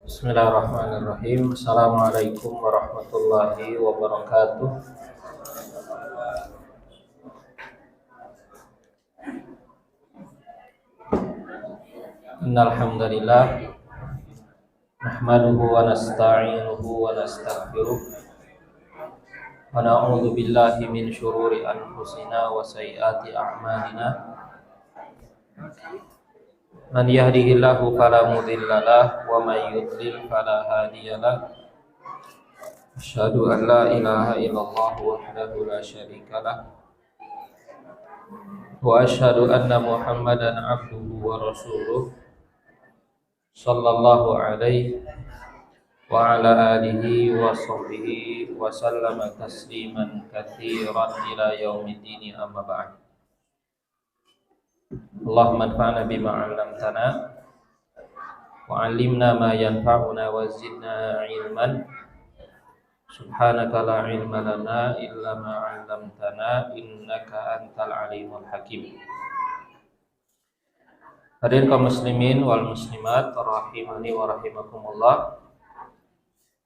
Bismillahirrahmanirrahim. Assalamualaikum warahmatullahi wabarakatuh. Innal hamdalillah nahmaduhu wa nasta'inuhu wa nastaghfiruh wa na'udzu billahi min syururi anfusina wa sayyiati a'malina. Man yahdihillahu fala mudhillalah wa may yudlil fala hadiyalah. Asyhadu an la ilaha illallah wahdahu la syarikalah wa asyhadu anna Muhammadan abduhu wa rasuluh sallallahu alaihi wa ala alihi wa sahbihi wa sallama tasliman katsiran ila yaumiddin, amma ba'd. Allahumma anfa'na bima 'allamtana wa 'allimna ma yanfa'una wa zidna 'ilman. Subhanaka la 'ilma lana illa ma 'allamtana innaka antal 'alimul hakim. Hadirin kaum muslimin wal muslimat rahimani wa rahimakumullah.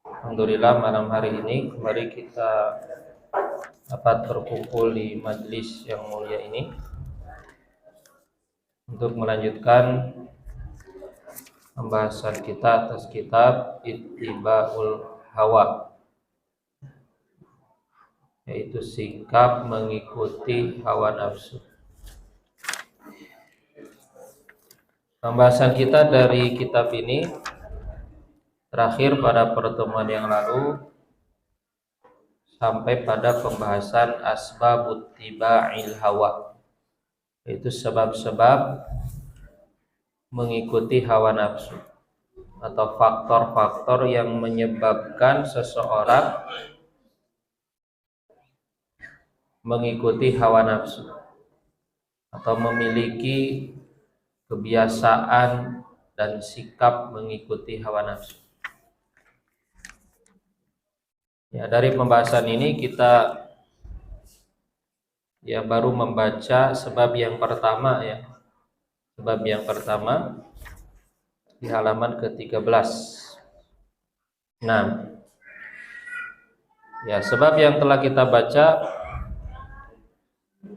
Alhamdulillah, malam hari ini kembali kita dapat berkumpul di majelis yang mulia ini untuk melanjutkan pembahasan kita atas kitab Ittiba'ul Hawa, yaitu sikap mengikuti hawa nafsu. Pembahasan kita dari kitab ini terakhir pada pertemuan yang lalu sampai pada pembahasan asbabut tiba'il hawa, yaitu sebab-sebab mengikuti hawa nafsu atau faktor-faktor yang menyebabkan seseorang mengikuti hawa nafsu atau memiliki kebiasaan dan sikap mengikuti hawa nafsu. Ya, dari pembahasan ini kita baru membaca sebab yang pertama ya. Sebab yang pertama di halaman ke-13. Nah, ya, sebab yang telah kita baca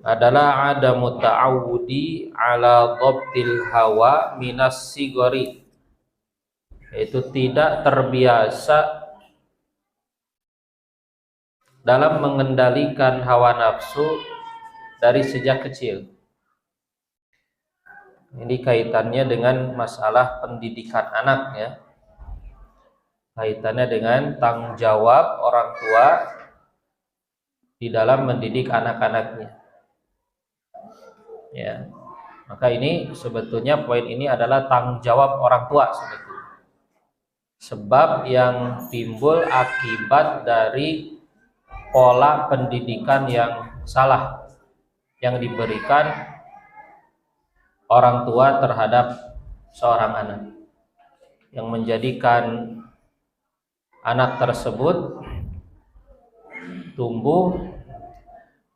adalah adamu ta'awudi ala dhabtil hawa minas sigori, yaitu tidak terbiasa dalam mengendalikan hawa nafsu dari sejak kecil. Ini kaitannya dengan masalah pendidikan anak ya. Kaitannya dengan tanggung jawab orang tua di dalam mendidik anak-anaknya. Ya. Maka ini sebetulnya poin ini adalah tanggung jawab orang tua sebetulnya. Sebab yang timbul akibat dari pola pendidikan yang salah yang diberikan orang tua terhadap seorang anak, yang menjadikan anak tersebut tumbuh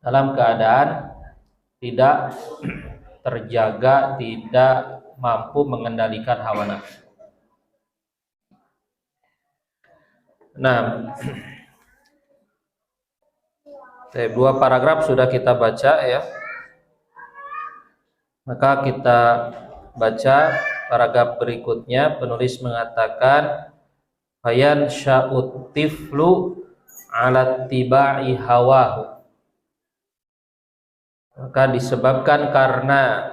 dalam keadaan tidak terjaga, tidak mampu mengendalikan hawa nafsu. Nah, dua paragraf sudah kita baca ya. Maka kita baca paragraf berikutnya. Penulis mengatakan fayan sya'ut tiflu ala tiba'i hawahu. Maka disebabkan karena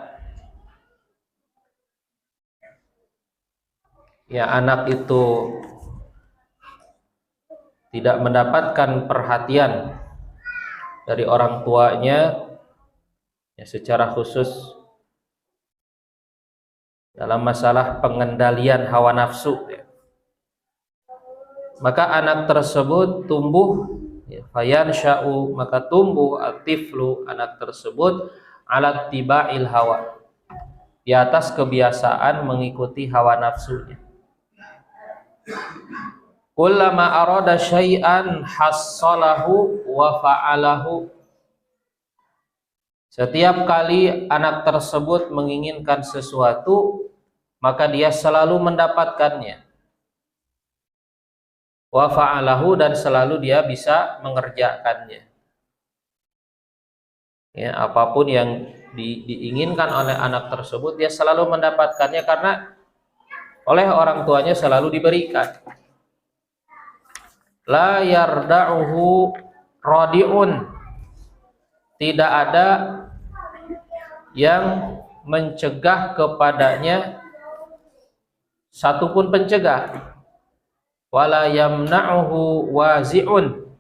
ya anak itu tidak mendapatkan perhatian dari orang tuanya ya, secara khusus dalam masalah pengendalian hawa nafsu ya. Maka anak tersebut tumbuh ya, fayan sya'u, maka tumbuh atiflu, anak tersebut ala tiba'il hawa, di atas kebiasaan mengikuti hawa nafsunya. Kullama arada syai'an hassalahu wa fa'alahu. Setiap kali anak tersebut menginginkan sesuatu, maka dia selalu mendapatkannya. wa fa'alahu, dan selalu dia bisa mengerjakannya. Ya, apapun yang diinginkan oleh anak tersebut dia selalu mendapatkannya karena oleh orang tuanya selalu diberikan. La yarda'uhu radi'un, tidak ada yang mencegah kepadanya satupun pencegah. Wala yamna'uhu wazi'un,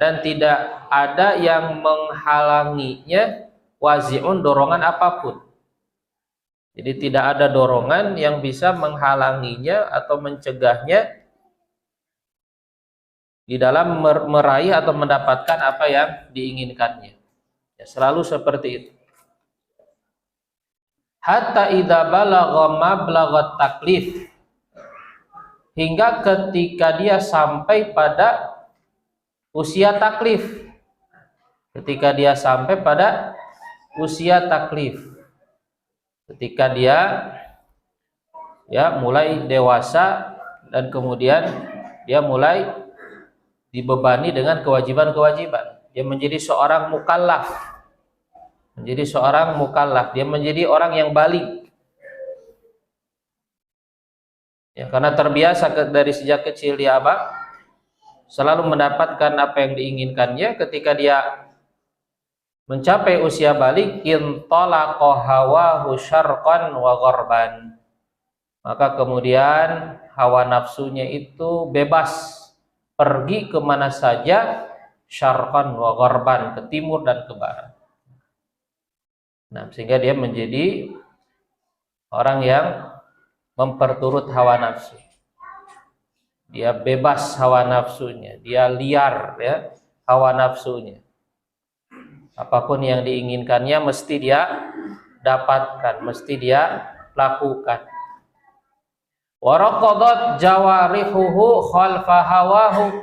dan tidak ada yang menghalanginya, wazi'un, dorongan apapun. Jadi tidak ada dorongan yang bisa menghalanginya atau mencegahnya di dalam meraih atau mendapatkan apa yang diinginkannya. Ya, selalu seperti itu. Hatta idza balagha mablaghat taklif, hingga ketika dia sampai pada usia taklif. Ketika dia sampai pada usia taklif, ketika dia mulai dewasa dan kemudian dia mulai dibebani dengan kewajiban-kewajiban, dia menjadi seorang mukallaf. Dia menjadi orang yang baligh. Ya, karena terbiasa dari sejak kecil dia selalu mendapatkan apa yang diinginkannya. Ketika dia mencapai usia baligh, intalaqa hawahu syarqan wa gharban, maka kemudian hawa nafsunya itu bebas pergi kemana saja, syarqan wa gharban, ke timur dan ke barat. Nah, sehingga dia menjadi orang yang memperturut hawa nafsu. Dia bebas hawa nafsunya, dia liar ya hawa nafsunya. Apapun yang diinginkannya mesti dia dapatkan, mesti dia lakukan. Waraqadat jawarihuhu khalfa hawahu,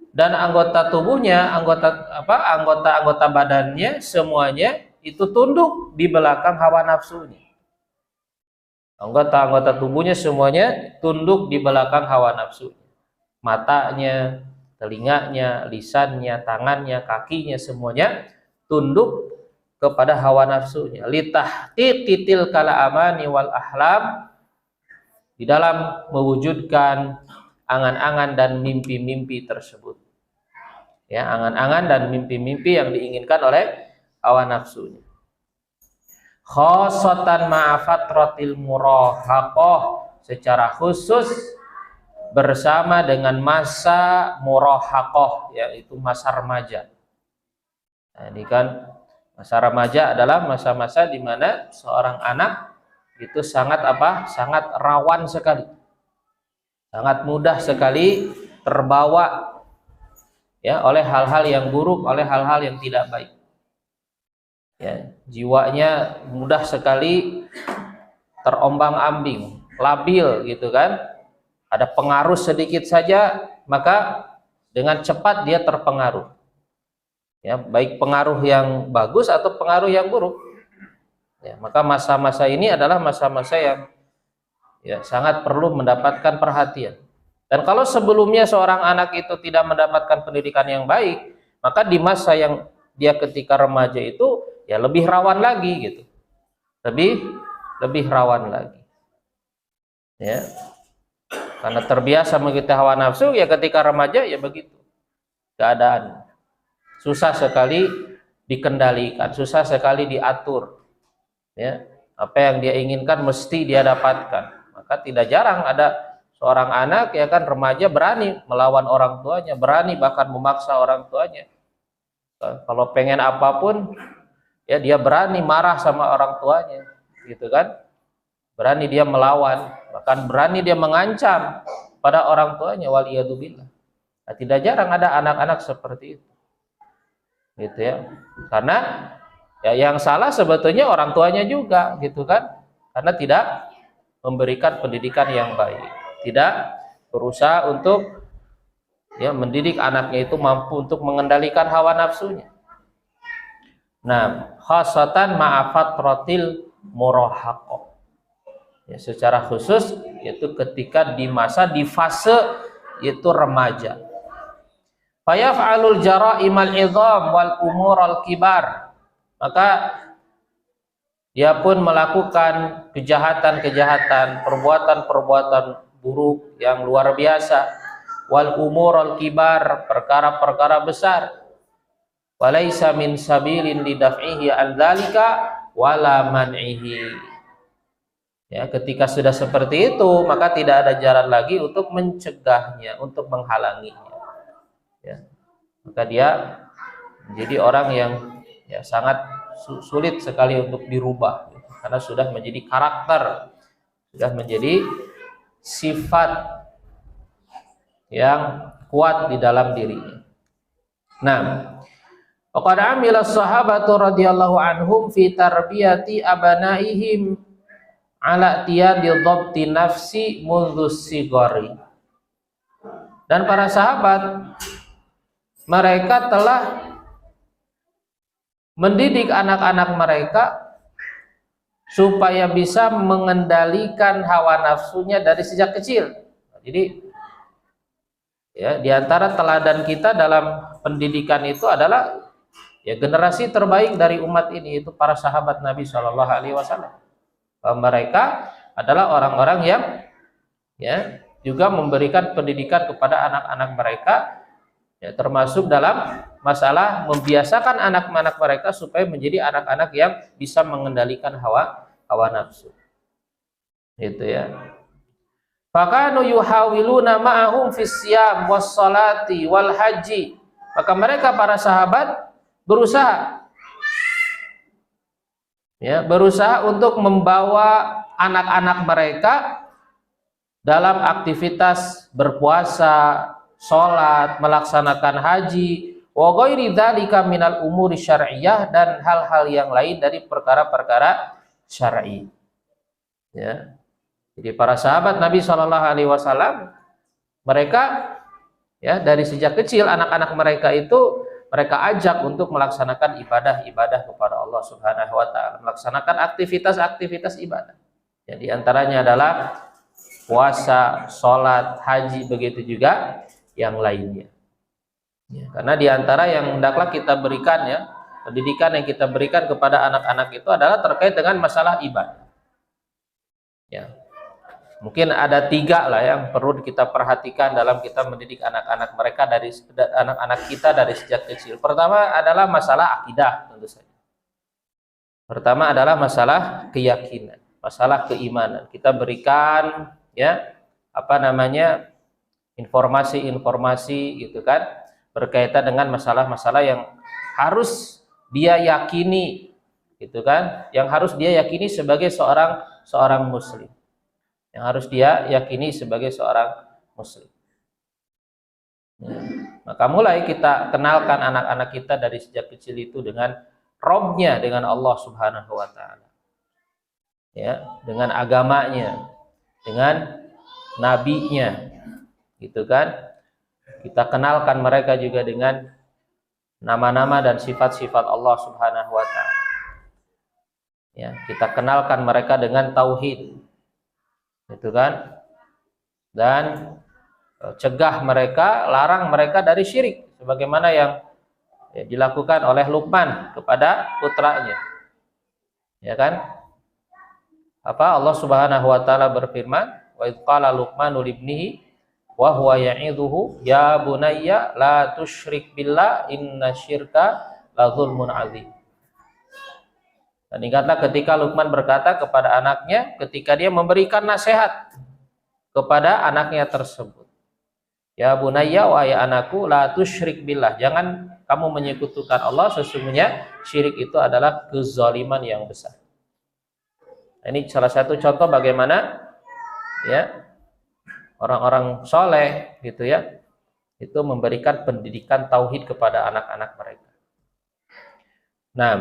dan anggota tubuhnya, anggota badannya semuanya itu tunduk di belakang hawa nafsunya. Anggota tubuhnya semuanya tunduk di belakang hawa nafsu. Matanya, telinganya, lisannya, tangannya, kakinya, semuanya tunduk kepada hawa nafsunya. Litahqiqil kala amani wal ahlam, di dalam mewujudkan angan-angan dan mimpi-mimpi tersebut. Ya, angan-angan dan mimpi-mimpi yang diinginkan oleh hawa nafsunya. Khosotan ma'afatratil murahaqah, secara khusus bersama dengan masa murahaqah, yaitu masa remaja. Nah, ini kan masa remaja adalah masa-masa di mana seorang anak itu sangat rawan sekali, sangat mudah sekali terbawa oleh hal-hal yang buruk, oleh hal-hal yang tidak baik. Ya, jiwanya mudah sekali terombang-ambing, labil gitu kan. Ada pengaruh sedikit saja maka dengan cepat dia terpengaruh. Ya, baik pengaruh yang bagus atau pengaruh yang buruk. Ya, maka masa-masa ini adalah masa-masa yang sangat perlu mendapatkan perhatian. Dan kalau sebelumnya seorang anak itu tidak mendapatkan pendidikan yang baik, maka di masa yang dia ketika remaja itu lebih rawan lagi gitu. Lebih rawan lagi. Ya. Karena terbiasa mengikuti hawa nafsu, ketika remaja begitu. Keadaan susah sekali dikendalikan, susah sekali diatur. Ya. Apa yang dia inginkan mesti dia dapatkan. Maka tidak jarang ada seorang anak remaja berani melawan orang tuanya, berani bahkan memaksa orang tuanya. Kalau pengen apapun dia berani marah sama orang tuanya, gitu kan? Berani dia melawan, bahkan berani dia mengancam pada orang tuanya, waliyadzubillah. Nah, tidak jarang ada anak-anak seperti itu, gitu ya. Karena yang salah sebetulnya orang tuanya juga, gitu kan? Karena tidak memberikan pendidikan yang baik, tidak berusaha untuk mendidik anaknya itu mampu untuk mengendalikan hawa nafsunya. Nah, khasatan ma'afatratil murahaqah. Secara khusus yaitu ketika di fase yaitu remaja. Fayaf'alul jaraimal idham wal umurul kibar. Maka dia pun melakukan kejahatan-kejahatan, perbuatan-perbuatan buruk yang luar biasa. Wal umurul kibar, perkara-perkara besar. Walaysa min sabilin lidaf'ihi an dzalika wala man'ihi. Ya, ketika sudah seperti itu, maka tidak ada jalan lagi untuk mencegahnya, untuk menghalanginya. Ya. Maka dia menjadi orang yang ya sangat sulit sekali untuk dirubah, karena sudah menjadi karakter, sudah menjadi sifat yang kuat di dalam dirinya. Nah, qad amila sahabatu radhiyallahu anhum fi tarbiyati abanaihim ala tiyadi dhabti nafsi mundhu sigari. Dan para sahabat mereka telah mendidik anak-anak mereka supaya bisa mengendalikan hawa nafsunya dari sejak kecil. Jadi ya, di antara teladan kita dalam pendidikan itu adalah ya generasi terbaik dari umat ini, itu para sahabat Nabi Shallallahu Alaihi Wasallam. Mereka adalah orang-orang yang ya juga memberikan pendidikan kepada anak-anak mereka, ya, termasuk dalam masalah membiasakan anak-anak mereka supaya menjadi anak-anak yang bisa mengendalikan hawa nafsu. Itu ya. Fakanu yuhawiluna ma'ahum fis siyam was salati wal haji. Maka mereka para sahabat berusaha untuk membawa anak-anak mereka dalam aktivitas berpuasa, sholat, melaksanakan haji, wa ghairi dzalika minal umuri syar'iyyah, dan hal-hal yang lain dari perkara-perkara syar'i. Ya. Jadi para sahabat Nabi Shallallahu Alaihi Wasallam mereka ya dari sejak kecil anak-anak mereka itu mereka ajak untuk melaksanakan ibadah-ibadah kepada Allah Subhanahu Wa Taala, melaksanakan aktivitas-aktivitas ibadah. Ya, di antaranya adalah puasa, sholat, haji, begitu juga yang lainnya. Ya, karena di antara yang hendaklah kita berikan ya, pendidikan yang kita berikan kepada anak-anak itu adalah terkait dengan masalah ibadah. Ya, mungkin ada 3 lah yang perlu kita perhatikan dalam kita mendidik anak-anak mereka anak-anak kita dari sejak kecil. Pertama adalah masalah akidah, tentu saja. Pertama adalah masalah keyakinan, masalah keimanan. Kita berikan ya informasi-informasi gitu kan berkaitan dengan masalah-masalah yang harus dia yakini gitu kan, yang harus dia yakini sebagai seorang muslim, yang harus dia yakini sebagai seorang muslim. Ya. Maka mulai kita kenalkan anak-anak kita dari sejak kecil itu dengan Robnya, dengan Allah Subhanahu Wa Taala, ya, dengan agamanya, dengan nabinya, gitu kan. Kita kenalkan mereka juga dengan nama-nama dan sifat-sifat Allah Subhanahu Wa Taala. Ya, kita kenalkan mereka dengan tauhid, gitu kan, dan cegah mereka, larang mereka dari syirik, sebagaimana yang dilakukan oleh Luqman kepada putranya, ya kan. Apa Allah Subhanahu Wa Taala berfirman, wa idz qala Luqmanu libnihi wa huwa ya'idhuhu ya bunayya la tusyrik billah innasyirka la dzulmun 'adzim. Dan ingatlah ketika Luqman berkata kepada anaknya ketika dia memberikan nasihat kepada anaknya tersebut, ya bunayya, wahai anakku, la tusyrik billah, jangan kamu menyekutukan Allah, sesungguhnya syirik itu adalah kezaliman yang besar. Ini salah satu contoh bagaimana ya orang-orang soleh gitu ya, itu memberikan pendidikan tauhid kepada anak-anak mereka. Nah,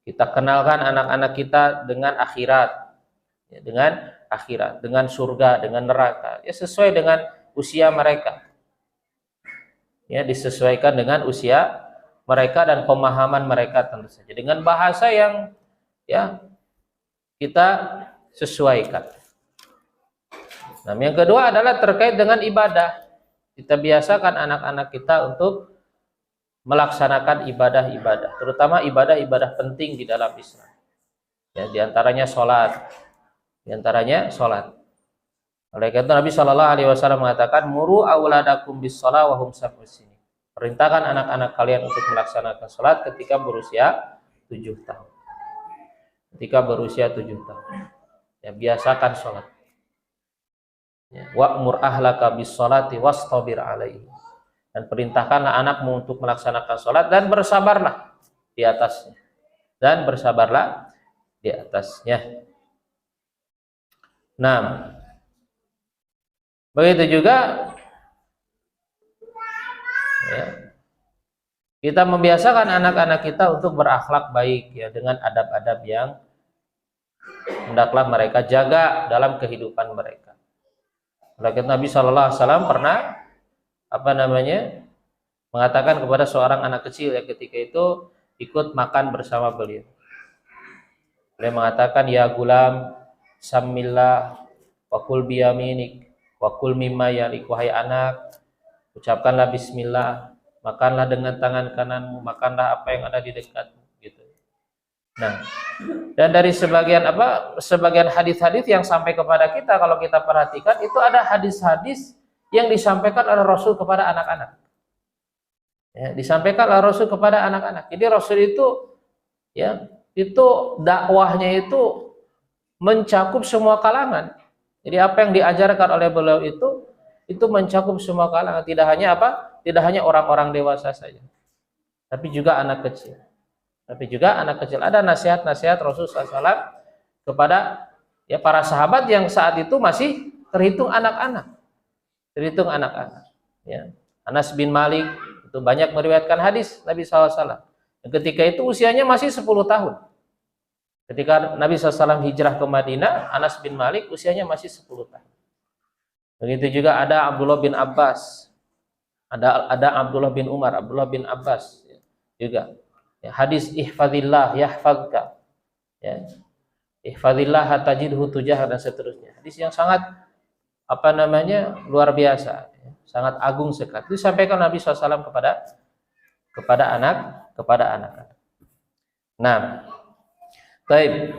kita kenalkan anak-anak kita dengan akhirat, ya, dengan surga, dengan neraka, ya sesuai dengan usia mereka, ya disesuaikan dengan usia mereka dan pemahaman mereka, tentu saja dengan bahasa yang ya kita sesuaikan. Nah, yang kedua adalah terkait dengan ibadah. Kita biasakan anak-anak kita untuk melaksanakan ibadah-ibadah, terutama ibadah-ibadah penting di dalam Islam. Ya, diantaranya sholat, Oleh karena itu Nabi Shallallahu Alaihi Wasallam mengatakan, muru auladakum bis shalah wa hum sab'us sinin. Perintahkan anak-anak kalian untuk melaksanakan sholat ketika berusia 7 tahun. Ya, biasakan sholat. Ya, wa'mur ahlaka bis sholati wastabir alaihi. Dan perintahkanlah anakmu untuk melaksanakan sholat dan bersabarlah di atasnya. Nah, begitu juga ya, kita membiasakan anak-anak kita untuk berakhlak baik ya, dengan adab-adab yang hendaklah mereka jaga dalam kehidupan mereka. Oleh Nabi Shallallahu Alaihi Wasallam pernah mengatakan kepada seorang anak kecil yang ketika itu ikut makan bersama beliau. Beliau mengatakan, ya gulam, samillah, wakul biyaminik, wakul mimma yalik, wahai anak, ucapkanlah bismillah, makanlah dengan tangan kananmu, makanlah apa yang ada di dekatmu, gitu. Nah, dan dari sebagian hadis-hadis yang sampai kepada kita, kalau kita perhatikan itu ada hadis-hadis yang disampaikan oleh Rasul kepada anak-anak. Ya, disampaikan oleh Rasul kepada anak-anak. Jadi Rasul itu ya, itu dakwahnya itu mencakup semua kalangan. Jadi apa yang diajarkan oleh beliau itu mencakup semua kalangan, tidak hanya orang-orang dewasa saja, tapi juga anak kecil. Ada nasihat-nasihat Rasulullah SAW kepada ya para sahabat yang saat itu masih terhitung anak-anak. Ya. Anas bin Malik itu banyak meriwayatkan hadis Nabi SAW. Ketika itu usianya masih 10 tahun. Ketika Nabi SAW hijrah ke Madinah, Anas bin Malik usianya masih 10 tahun. Begitu juga ada Abdullah bin Abbas, ada Abdullah bin Umar, Abdullah bin Abbas juga. Ya, hadis ihfazillah yahfazka, ya, ihfazillah tajidhu tujah, dan seterusnya. Hadis yang sangat luar biasa, ya, sangat agung sekali. Itu disampaikan Nabi SAW kepada anak-anak. Nah, baik.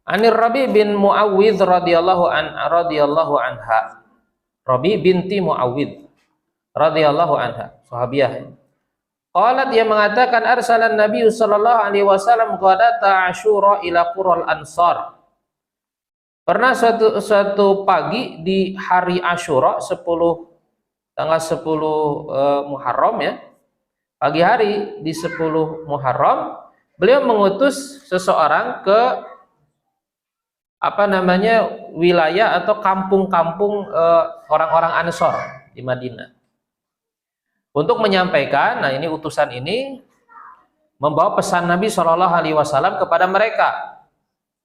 Anir Rabi bin Muawwidh radhiyallahu anha. Rabi binti Muawwidh radhiyallahu anha, sahabiah. Qalat, dia mengatakan, arsalan Nabi sallallahu alaihi wasallam qadata Asyura ila qurul Ansar. Pernah suatu pagi di hari Asyura, tanggal 10 Muharram ya. Pagi hari di 10 Muharram, beliau mengutus seseorang ke wilayah atau kampung-kampung orang-orang Ansor di Madinah untuk menyampaikan. Nah, ini utusan ini membawa pesan Nabi Shallallahu Alaihi Wasallam kepada mereka.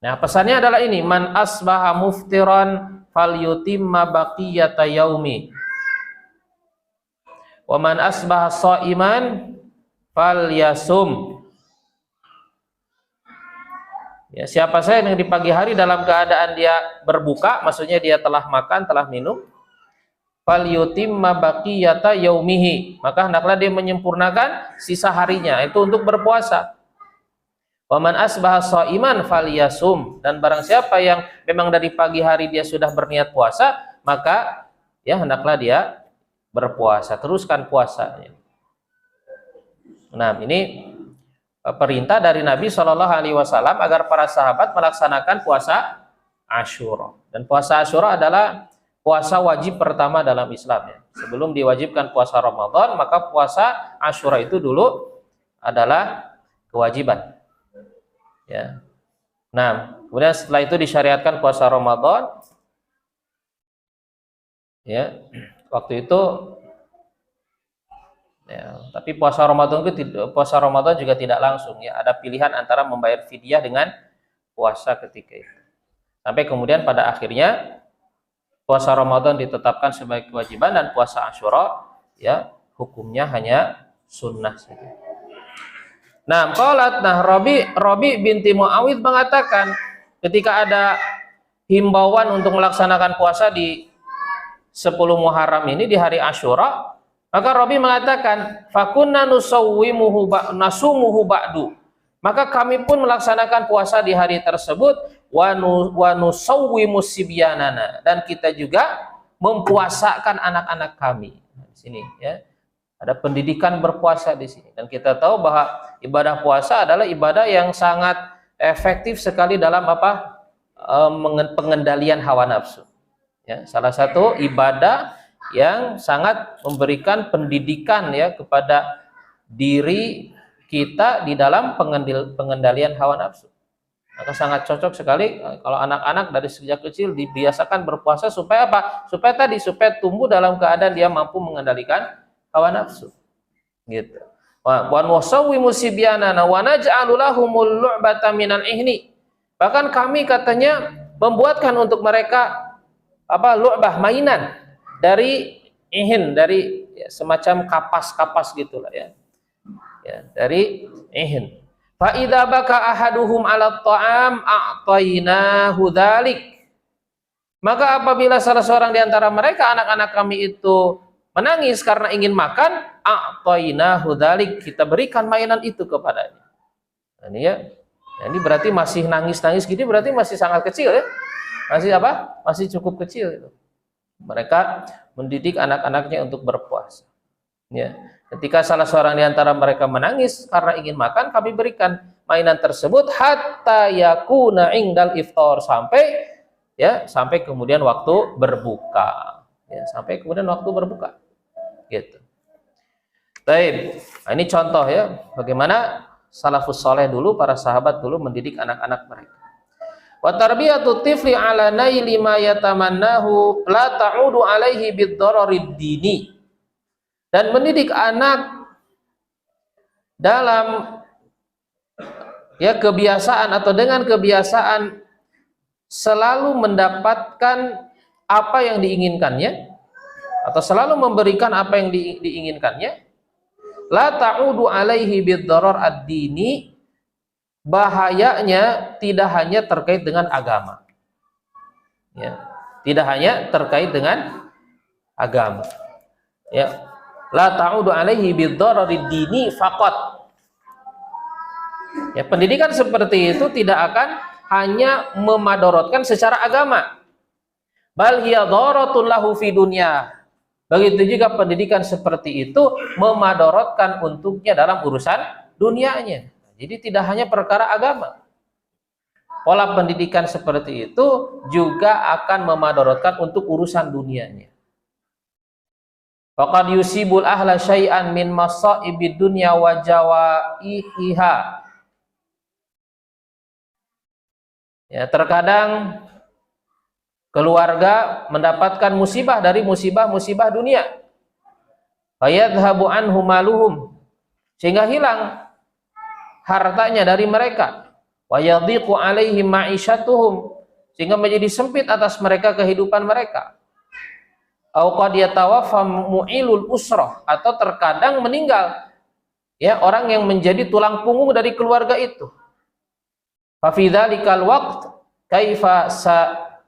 Nah, pesannya adalah ini: man asbaha muftiran falyutimma baqiyata yaumi, wa man asbaha shaiman falyasum. Ya, siapa saja yang di pagi hari dalam keadaan dia berbuka, maksudnya dia telah makan, telah minum, falyutimma baqiyata yaumihi, maka hendaklah dia menyempurnakan sisa harinya, itu untuk berpuasa. Wa man asbaha shaiman falyasum, dan barang siapa yang memang dari pagi hari dia sudah berniat puasa, maka ya hendaklah dia berpuasa, teruskan puasanya. Nah, ini perintah dari Nabi Shallallahu Alaihi Wasallam agar para sahabat melaksanakan puasa Asyura. Dan puasa Asyura adalah puasa wajib pertama dalam Islam ya. Sebelum diwajibkan puasa Ramadan, maka puasa Asyura itu dulu adalah kewajiban. Ya. Nah, kemudian setelah itu disyariatkan puasa Ramadan. Ya, waktu itu ya, tapi puasa Ramadan juga tidak langsung ya, ada pilihan antara membayar fidyah dengan puasa ketika itu. Sampai kemudian pada akhirnya puasa Ramadan ditetapkan sebagai kewajiban dan puasa Asyura ya hukumnya hanya sunnah saja. Nah, Rabi binti Muawwidh mengatakan ketika ada himbauan untuk melaksanakan puasa di 10 Muharram ini di hari Asyura, maka Rabi mengatakan fakunna nasumuhu ba'du. Maka kami pun melaksanakan puasa di hari tersebut wa nusawwimu sibyanana, dan kita juga mempuasakan anak-anak kami. Di sini ya. Ada pendidikan berpuasa di sini, dan kita tahu bahwa ibadah puasa adalah ibadah yang sangat efektif sekali dalam pengendalian hawa nafsu. Ya, salah satu ibadah yang sangat memberikan pendidikan ya kepada diri kita di dalam pengendalian hawa nafsu. Maka sangat cocok sekali kalau anak-anak dari sejak kecil dibiasakan berpuasa supaya apa? Supaya tumbuh dalam keadaan dia mampu mengendalikan hawa nafsu. Gitu. Wa nusawwimu sibyanana wa naj'alu lahumul lu'bata minal ihni. Bahkan kami katanya membuatkan untuk mereka lu'bah, mainan dari ihin, dari ya, semacam kapas-kapas gitulah ya. Ya, dari ihin. Fa idza baka ahaduhum 'ala ta'am a'tainahu dzalik. Maka apabila salah seorang di antara mereka anak-anak kami itu menangis karena ingin makan, a'tainahu dzalik, kita berikan mainan itu kepadanya. Ini ya. Ini berarti masih nangis-nangis gini, berarti masih sangat kecil ya. Masih Masih cukup kecil itu. Mereka mendidik anak-anaknya untuk berpuasa. Ya. Ketika salah seorang di antara mereka menangis karena ingin makan, kami berikan mainan tersebut hatta yakuna indal iftar, sampai kemudian waktu berbuka. Ya, sampai kemudian waktu berbuka. Gitu. Baik. Nah, ini contoh ya bagaimana salafus saleh dulu, para sahabat dulu mendidik anak-anak mereka. Wa tarbiyatu tifli ala naili ma yatamannahu la ta'udu alaihi bid-dararid dini. Dan mendidik anak dalam ya kebiasaan atau dengan kebiasaan selalu mendapatkan apa yang diinginkannya atau selalu memberikan apa yang diinginkannya, la ta'udu alaihi bid-darar ad-dini, bahayanya tidak hanya terkait dengan agama. Ya, tidak hanya terkait dengan agama. Ya, la ta'udu alaihi bid-darar ad-dini faqat. Ya, pendidikan seperti itu tidak akan hanya memadorotkan secara agama. Bal hiya dharatun lahu fi dunya. Begitu juga pendidikan seperti itu memadorotkan untuknya dalam urusan dunianya. Jadi tidak hanya perkara agama. Pola pendidikan seperti itu juga akan memadorotkan untuk urusan dunianya. Faqad yusibul ahla syai'an min masaibid dunya wa jawaihiha. Ya, terkadang keluarga mendapatkan musibah dari musibah-musibah dunia. Fayadhhabu anhum maluhum, sehingga hilang hartanya dari mereka. Wa yadhiqu alaihim ma'isyatuhum, sehingga menjadi sempit atas mereka kehidupan mereka. Au qad yatawaffa mu'ilul usrah, atau terkadang meninggal ya orang yang menjadi tulang punggung dari keluarga itu. Fa fi dzalikal waqt kaifa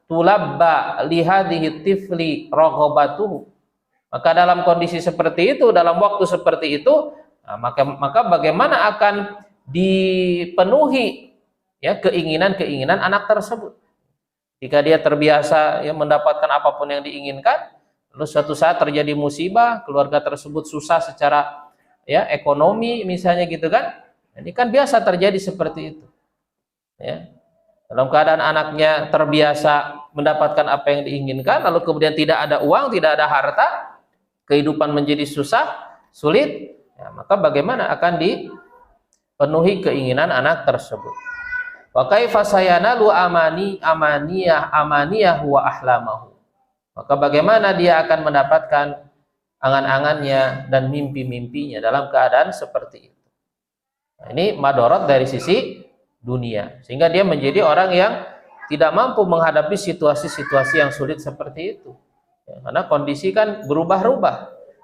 tulabba lihadhihi tifli raghabatuhu. Maka dalam kondisi seperti itu, dalam waktu seperti itu, maka bagaimana akan dipenuhi ya keinginan-keinginan anak tersebut. Jika dia terbiasa ya mendapatkan apapun yang diinginkan, lalu suatu saat terjadi musibah, keluarga tersebut susah secara ya ekonomi misalnya gitu kan. Ini kan biasa terjadi seperti itu. Ya. Dalam keadaan anaknya terbiasa mendapatkan apa yang diinginkan, lalu kemudian tidak ada uang, tidak ada harta, kehidupan menjadi susah, sulit, ya, maka bagaimana akan dipenuhi keinginan anak tersebut? Wa kaifa sayanalu amaniyah wa ahlamahu. Maka bagaimana dia akan mendapatkan angan-angannya dan mimpi-mimpinya dalam keadaan seperti itu. Nah, ini madorot dari sisi dunia, sehingga dia menjadi orang yang tidak mampu menghadapi situasi-situasi yang sulit seperti itu ya, karena kondisi kan berubah-ubah.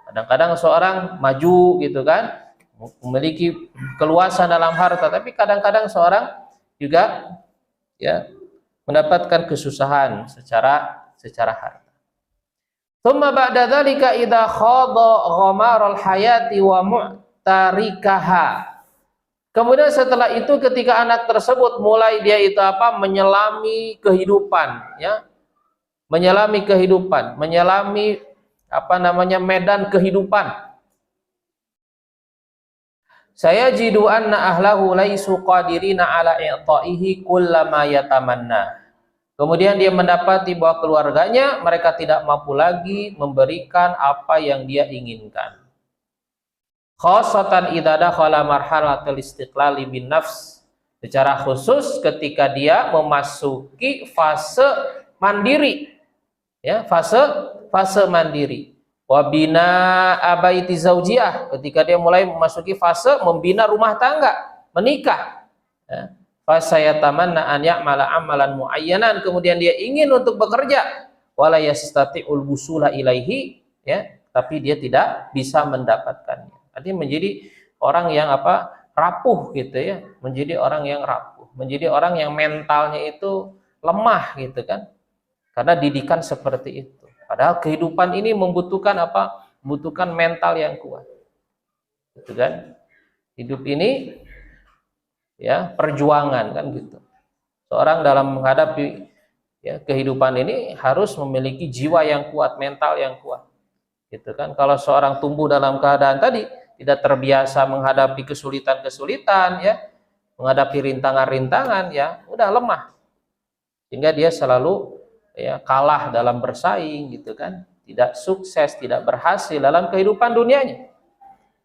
Kadang-kadang seorang maju gitu kan, memiliki keluasan dalam harta, tapi kadang-kadang seorang juga ya mendapatkan kesusahan secara harta. Tsumma ba'da dzalika idza khadha ghamarul hayati wa mu'tarikaha. Kemudian setelah itu ketika anak tersebut mulai dia itu menyelami kehidupan, ya. Menyelami kehidupan, menyelami medan kehidupan. Saya jidu anna ahlahu laisu qadirina ala i'ta'ihi kullama yatamanna. Kemudian dia mendapati bahwa keluarganya mereka tidak mampu lagi memberikan apa yang dia inginkan. Khosatan idza dakhala marhalatul istiqlali bin nafs. Secara khusus ketika dia memasuki fase mandiri. Ya, fase mandiri. Wa bina abaiti zaujiyah, ketika dia mulai memasuki fase membina rumah tangga, menikah. Ya. Fasayatamanna an ya'mala amalan muayyanan, kemudian dia ingin untuk bekerja, wala yastati'ul wusula ilaihi, ya, tapi dia tidak bisa mendapatkannya. Artinya menjadi orang yang rapuh gitu ya, menjadi orang yang rapuh, menjadi orang yang mentalnya itu lemah gitu kan. Karena didikan seperti itu. Padahal kehidupan ini membutuhkan membutuhkan mental yang kuat. Gitu kan? Hidup ini ya perjuangan kan gitu. Seorang dalam menghadapi kehidupan ini harus memiliki jiwa yang kuat, mental yang kuat. Gitu kan? Kalau seorang tumbuh dalam keadaan tadi tidak terbiasa menghadapi kesulitan-kesulitan, ya, menghadapi rintangan-rintangan, ya, udah lemah. Sehingga dia selalu kalah dalam bersaing gitu kan, tidak sukses, tidak berhasil dalam kehidupan dunianya.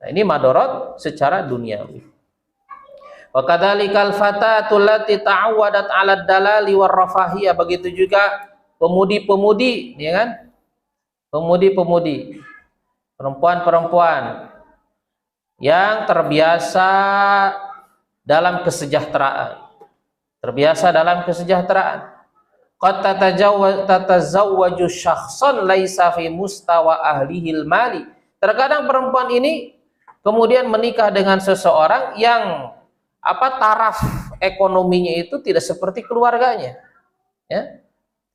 Nah, ini madorot secara duniawi. Wa kadzalikal fatatul lati ta'awwadat 'ala dalali war rafahiyah, begitu juga pemudi-pemudi, ya kan? Pemudi-pemudi, perempuan-perempuan yang terbiasa dalam kesejahteraan. Terbiasa dalam kesejahteraan. Qad tatazawwaju syakhsan laisa fi mustawa ahlihil mali. Terkadang perempuan ini kemudian menikah dengan seseorang yang taraf ekonominya itu tidak seperti keluarganya, ya.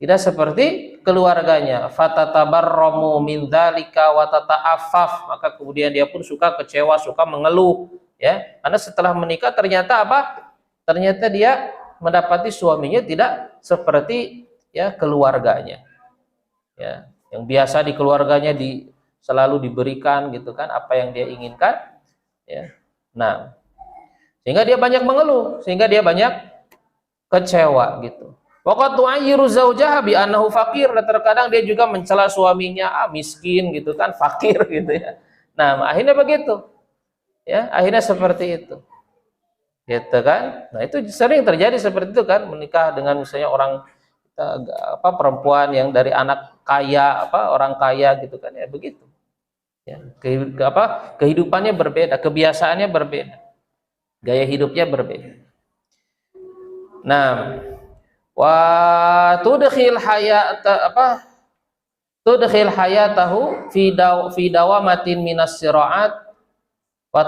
Tidak seperti keluarganya. Fatatabarramu min dzalika wa tata'affaf, maka kemudian dia pun suka kecewa, suka mengeluh, ya. Karena setelah menikah ternyata Ternyata dia mendapati suaminya tidak seperti keluarganya, ya, yang biasa di keluarganya selalu diberikan gitu kan apa yang dia inginkan, ya. Nah, sehingga dia banyak mengeluh, sehingga dia banyak kecewa gitu. Waqad tu'ayyiru zaujaha bi annahu faqir, dan terkadang dia juga mencela suaminya miskin gitu kan, fakir gitu ya. Nah, akhirnya begitu, ya, akhirnya seperti itu. Gitu kan. Nah, itu sering terjadi seperti itu kan, menikah dengan misalnya perempuan yang dari anak kaya, orang kaya gitu kan, ya begitu. Ya, kehidupannya berbeda, kebiasaannya berbeda. Gaya hidupnya berbeda. Nah, wa tudkhil hayatahu fi dawamatin minas sira'at wa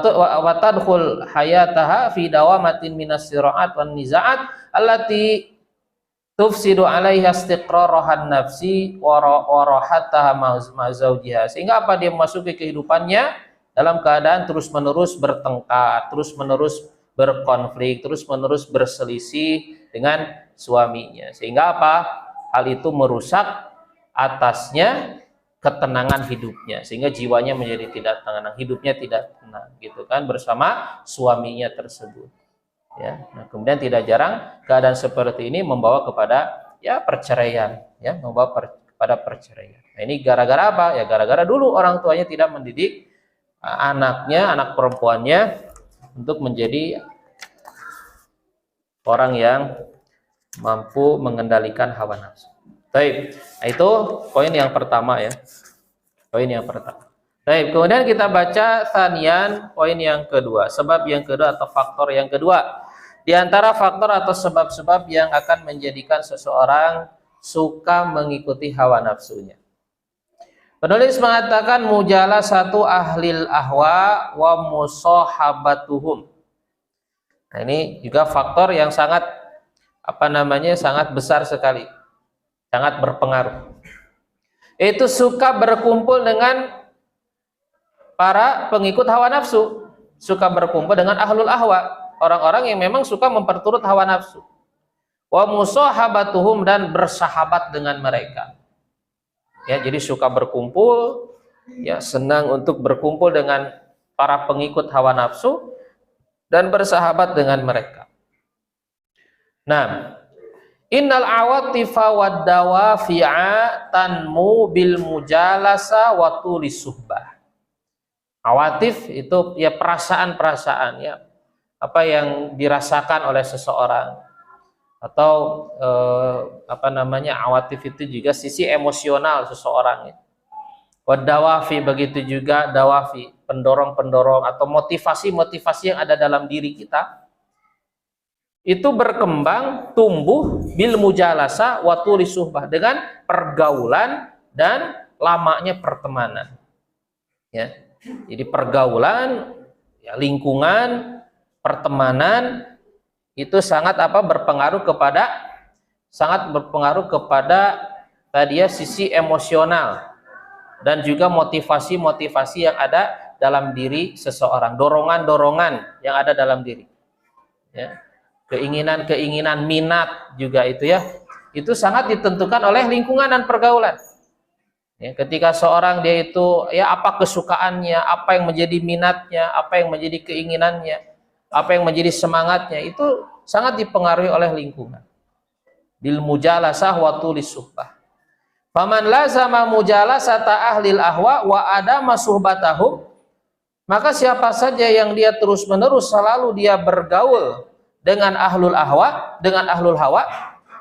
tadkhul hayataha fi dawamatin minas sira'at wan niza'at allati tufsidu 'alaiha istiqrarahan nafsi wa rahataha ma zawjiha. Sehingga dia memasuki kehidupannya dalam keadaan terus-menerus bertengkar, terus-menerus berkonflik, terus-menerus berselisih dengan suaminya. Sehingga hal itu merusak atasnya ketenangan hidupnya, sehingga jiwanya menjadi tidak tenang, hidupnya tidak tenang gitu kan bersama suaminya tersebut, ya. Nah, kemudian tidak jarang keadaan seperti ini membawa kepada perceraian, ya, membawa kepada perceraian. Nah, ini gara-gara apa? Ya gara-gara dulu orang tuanya tidak mendidik anaknya, anak perempuannya untuk menjadi orang yang mampu mengendalikan hawa nafsu. Baik, nah, itu poin yang pertama ya. Poin yang pertama. Baik, kemudian kita baca tsaniyan, poin yang kedua, sebab yang kedua atau faktor yang kedua. Di antara faktor atau sebab-sebab yang akan menjadikan seseorang suka mengikuti hawa nafsunya. Penulis mengatakan mujalasatu ahlil ahwa wa musahabatuhum. Nah, ini juga faktor yang sangat sangat besar sekali. Sangat berpengaruh. itu suka berkumpul dengan para pengikut hawa nafsu, suka berkumpul dengan ahlul ahwa, orang-orang yang memang suka memperturut hawa nafsu. Wa musahabatuhum, dan bersahabat dengan mereka. Ya, jadi suka berkumpul, ya, senang untuk berkumpul dengan para pengikut hawa nafsu dan bersahabat dengan mereka. Nah, innal awatifa wad dawafi'a tanmu bil mujalasa wa tulis suhbah. Awatif itu ya perasaan-perasaan, ya, apa yang dirasakan oleh seseorang, atau awatif itu juga sisi emosional seseorang, ya. Wad dawafi, begitu juga dawafi, pendorong-pendorong atau motivasi-motivasi yang ada dalam diri kita, itu berkembang, tumbuh bil mujalasa wa tulis suhbah, dengan pergaulan dan lamanya pertemanan. Ya. Jadi pergaulan, ya, lingkungan, pertemanan itu sangat berpengaruh kepada tadi ya sisi emosional dan juga motivasi-motivasi yang ada dalam diri seseorang, dorongan-dorongan yang ada dalam diri. Ya. Keinginan-keinginan, minat juga itu sangat ditentukan oleh lingkungan dan pergaulan. Ya, ketika seorang dia itu apa kesukaannya, apa yang menjadi minatnya, apa yang menjadi keinginannya, apa yang menjadi semangatnya, itu sangat dipengaruhi oleh lingkungan. Bil mujalasah wa tulis suhbah. Faman lazama mujalasata ahlil ahwa wa adama suhbatahum, maka siapa saja yang dia terus-menerus selalu dia bergaul dengan ahlul ahwa, dengan ahlul hawa,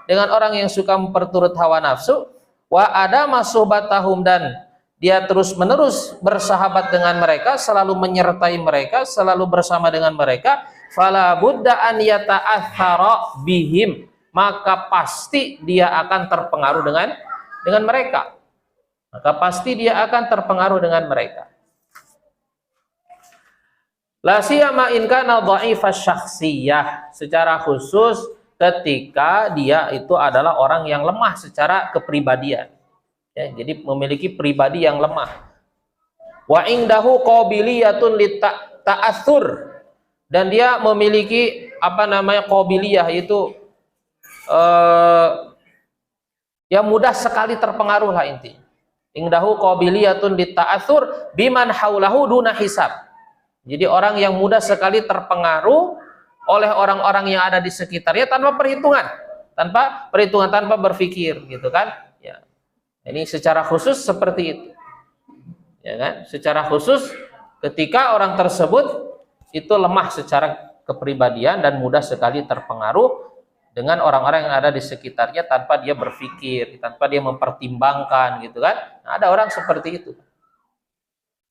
dengan orang yang suka memperturut hawa nafsu, wa adama suhbatahum, dan dia terus-menerus bersahabat dengan mereka, selalu menyertai mereka, selalu bersama dengan mereka, fala budda an yata'athara bihim, maka pasti dia akan terpengaruh dengan mereka. Maka pasti dia akan terpengaruh dengan mereka. La siyama in kana dha'ifas syakhsiyah, secara khusus ketika dia itu adalah orang yang lemah secara kepribadian. Ya, jadi memiliki pribadi yang lemah. Wa indahu qabiliyatun lita'atsur, dan dia memiliki qabiliyah, itu yang mudah sekali terpengaruh lah intinya. Indahu qabiliyatun lita'atsur biman haulahu duna hisab. Jadi orang yang mudah sekali terpengaruh oleh orang-orang yang ada di sekitarnya tanpa perhitungan, tanpa berpikir, gitu kan? Ya. Ini secara khusus seperti itu. Ya kan? Secara khusus ketika orang tersebut itu lemah secara kepribadian dan mudah sekali terpengaruh dengan orang-orang yang ada di sekitarnya tanpa dia berpikir, tanpa dia mempertimbangkan, gitu kan? Nah, ada orang seperti itu.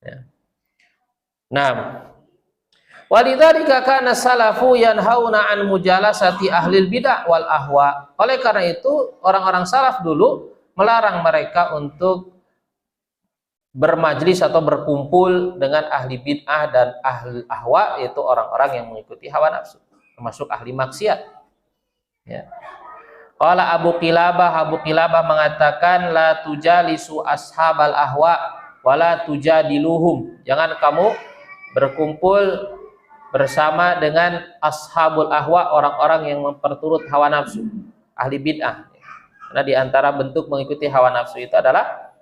Ya. Nah, walidzalika kana salafu yanhauna an mujalasati ahlil bid'ah wal ahwa. Oleh karena itu, orang-orang salaf dulu melarang mereka untuk bermajlis atau berkumpul dengan ahli bid'ah dan ahli ahwa, yaitu orang-orang yang mengikuti hawa nafsu, termasuk ahli maksiat. Ya. Qala Abu Qilabah mengatakan, la tujalisu ashabal ahwa wala tujadiluhum. Jangan kamu berkumpul bersama dengan ashabul ahwa, orang-orang yang memperturut hawa nafsu, ahli bid'ah. Karena di antara bentuk mengikuti hawa nafsu itu adalah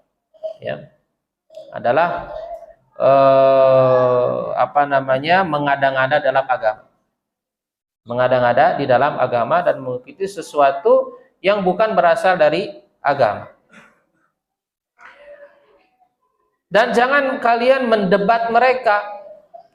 mengada-ngada dalam agama. Mengada-ngada di dalam agama dan mengikuti sesuatu yang bukan berasal dari agama. Dan jangan kalian mendebat mereka.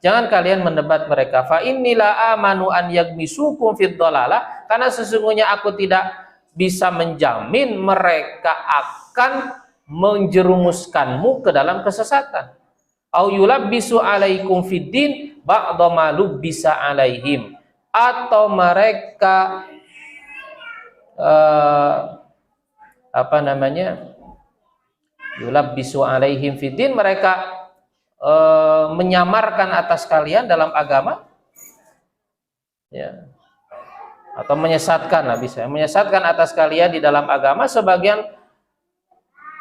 Jangan kalian mendebat mereka. Fa innila amanu an yagmisukum fid dhalalah, karena sesungguhnya aku tidak bisa menjamin mereka akan menjerumuskanmu ke dalam kesesatan. Au yulabbisu alaikum fid din ba'da ma lubbisa alaihim, atau mereka yulabbisu alaihim fid din, mereka menyamarkan atas kalian dalam agama, ya, atau menyesatkan lah, bisa menyesatkan atas kalian di dalam agama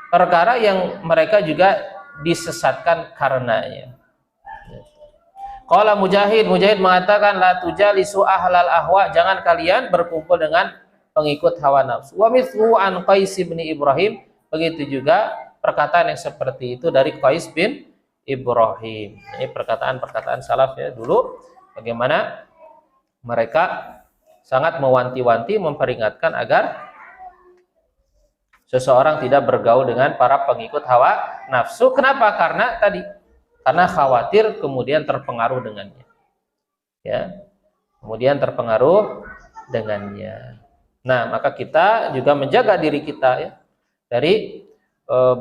perkara yang mereka juga disesatkan karenanya. Qala Mujahid mengatakan la tujalisu ahlal ahwa, jangan kalian berkumpul dengan pengikut hawa nafsu. Wa mithlu an Qais bin Ibrahim, begitu juga perkataan yang seperti itu dari Qais bin Ibrahim. Ini perkataan-perkataan salaf ya dulu, bagaimana mereka sangat mewanti-wanti, memperingatkan agar seseorang tidak bergaul dengan para pengikut hawa nafsu. Kenapa? Karena khawatir kemudian terpengaruh dengannya. Ya. Kemudian terpengaruh dengannya. Nah, maka kita juga menjaga diri kita ya dari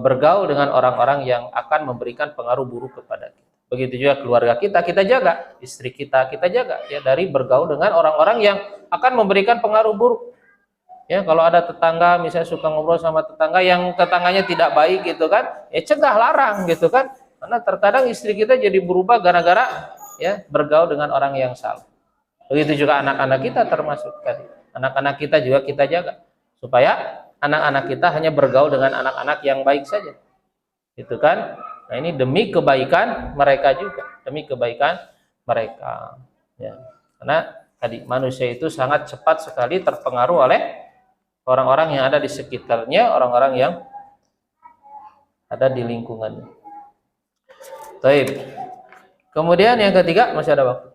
bergaul dengan orang-orang yang akan memberikan pengaruh buruk kepada kita. Begitu juga keluarga kita jaga, istri kita jaga ya dari bergaul dengan orang-orang yang akan memberikan pengaruh buruk. Ya, kalau ada tetangga misalnya suka ngobrol sama tetangga yang tetangganya tidak baik gitu kan, ya cegah, larang gitu kan. Karena terkadang istri kita jadi berubah gara-gara ya bergaul dengan orang yang salah. Begitu juga anak-anak kita termasuk tadi. Anak-anak kita juga kita jaga supaya anak-anak kita hanya bergaul dengan anak-anak yang baik saja. Gitu kan? Nah, ini demi kebaikan mereka juga, demi kebaikan mereka. Ya. Karena tadi manusia itu sangat cepat sekali terpengaruh oleh orang-orang yang ada di sekitarnya, orang-orang yang ada di lingkungannya. Baik. Kemudian yang ketiga, masih ada waktu.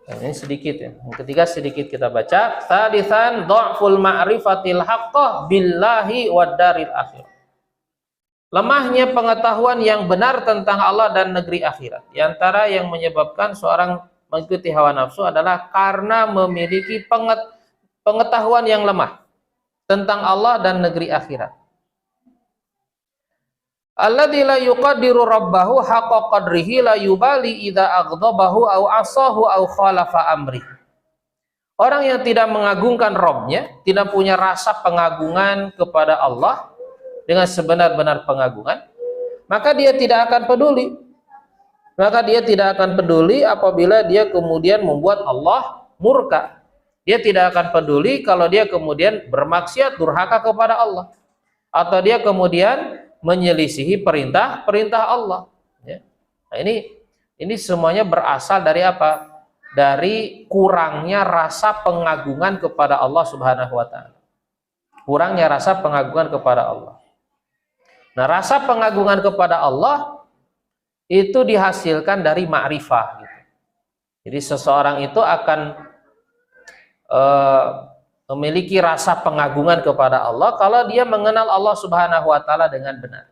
Nah, ini sedikit ya. Yang ketiga sedikit kita baca. Tsalitsan dha'ful ma'rifatil haqqah billahi wad daril akhir. Lemahnya pengetahuan yang benar tentang Allah dan negeri akhirat. Di antara yang menyebabkan seorang mengikuti hawa nafsu adalah karena memiliki pengetahuan yang lemah tentang Allah dan negeri akhirat. Alladzi la yuqaddiru rabbahu haqqa qadrihi la yubali idza aghdabahu au asahu au khalafa amri. Orang yang tidak mengagungkan Rabb-nya, tidak punya rasa pengagungan kepada Allah dengan sebenar-benar pengagungan, maka dia tidak akan peduli. Maka dia tidak akan peduli apabila dia kemudian membuat Allah murka. Dia tidak akan peduli kalau dia kemudian bermaksiat, durhaka kepada Allah, atau dia kemudian menyelisihi perintah Allah. Ya. Nah, ini semuanya berasal dari apa? Dari kurangnya rasa pengagungan kepada Allah Subhanahu wa taala. Kurangnya rasa pengagungan kepada Allah. Nah, rasa pengagungan kepada Allah itu dihasilkan dari ma'rifah gitu. Jadi seseorang itu akan memiliki rasa pengagungan kepada Allah kalau dia mengenal Allah Subhanahu wa taala dengan benar.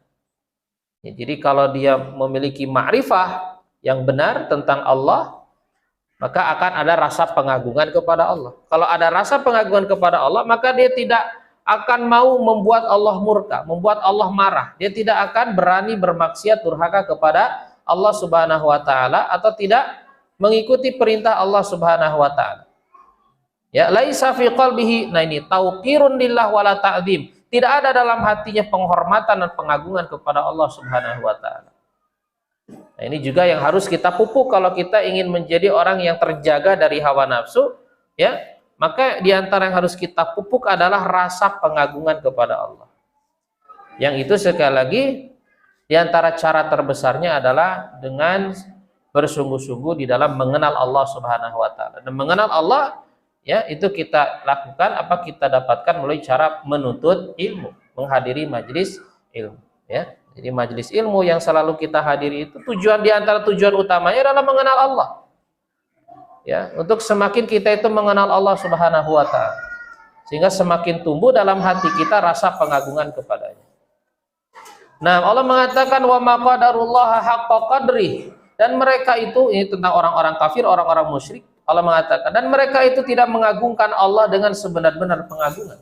Ya, jadi kalau dia memiliki ma'rifah yang benar tentang Allah, maka akan ada rasa pengagungan kepada Allah. Kalau ada rasa pengagungan kepada Allah, maka dia tidak akan mau membuat Allah murka, membuat Allah marah. Dia tidak akan berani bermaksiat durhaka kepada Allah Subhanahu wa taala atau tidak mengikuti perintah Allah Subhanahu wa taala. Ya, laisa fi qalbihi, nah ini tauqirun lillah wala ta'zim. Tidak ada dalam hatinya penghormatan dan pengagungan kepada Allah Subhanahu wa taala. Nah, ini juga yang harus kita pupuk kalau kita ingin menjadi orang yang terjaga dari hawa nafsu, ya. Maka di antara yang harus kita pupuk adalah rasa pengagungan kepada Allah. Yang itu sekali lagi di antara cara terbesarnya adalah dengan bersungguh-sungguh di dalam mengenal Allah Subhanahu wa taala. Dan mengenal Allah, ya, itu kita lakukan apa kita dapatkan melalui cara menuntut ilmu, menghadiri majelis ilmu, ya. Jadi majelis ilmu yang selalu kita hadiri itu tujuan, di antara tujuan utamanya adalah mengenal Allah. Ya, untuk semakin kita itu mengenal Allah Subhanahu wa taala, sehingga semakin tumbuh dalam hati kita rasa pengagungan kepadanya. Nah, Allah mengatakan wa ma qadarullaha haqqa qadri, dan mereka itu, ini tentang orang-orang kafir, orang-orang musyrik. Allah mengatakan, dan mereka itu tidak mengagungkan Allah dengan sebenar-benar pengagungan.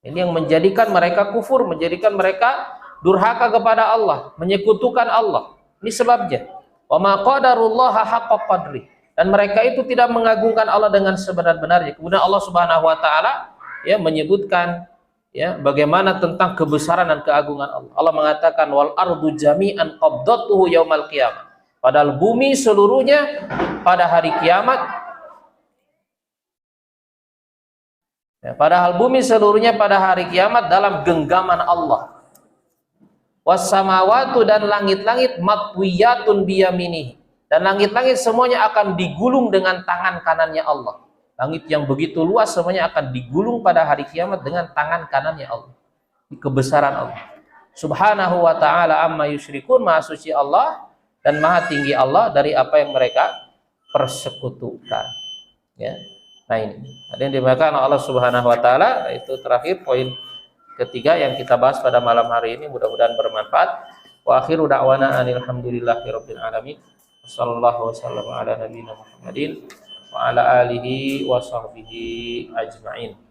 Ini yang menjadikan mereka kufur, menjadikan mereka durhaka kepada Allah, menyekutukan Allah. Ini sebabnya. Wa ma qadarullaha haqqa qadri. Dan mereka itu tidak mengagungkan Allah dengan sebenar-benarnya. Kemudian Allah Subhanahu wa taala ya menyebutkan ya bagaimana tentang kebesaran dan keagungan Allah. Allah mengatakan wal ardu jami'an qabdatuhu yaumal qiyamah. Padahal bumi seluruhnya pada hari kiamat, ya, padahal bumi seluruhnya pada hari kiamat dalam genggaman Allah. Wassamawatu, dan langit-langit matwiyatun biyaminihi, dan langit-langit semuanya akan digulung dengan tangan kanannya Allah. Langit yang begitu luas semuanya akan digulung pada hari kiamat dengan tangan kanannya Allah. Kebesaran Allah Subhanahu wa ta'ala amma yusyrikun, maha suci Allah dan maha tinggi Allah dari apa yang mereka persekutukan. Ya. Nah ini ada yang dimakan Allah Subhanahu wa ta'ala. Itu terakhir poin ketiga yang kita bahas pada malam hari ini, mudah-mudahan bermanfaat. Wa akhiru da'wana alhamdulillahirabbil alamin. Wassallallahu wasallam ala nabiyina Muhammadin wa ala alihi wa sahbihi ajma'in.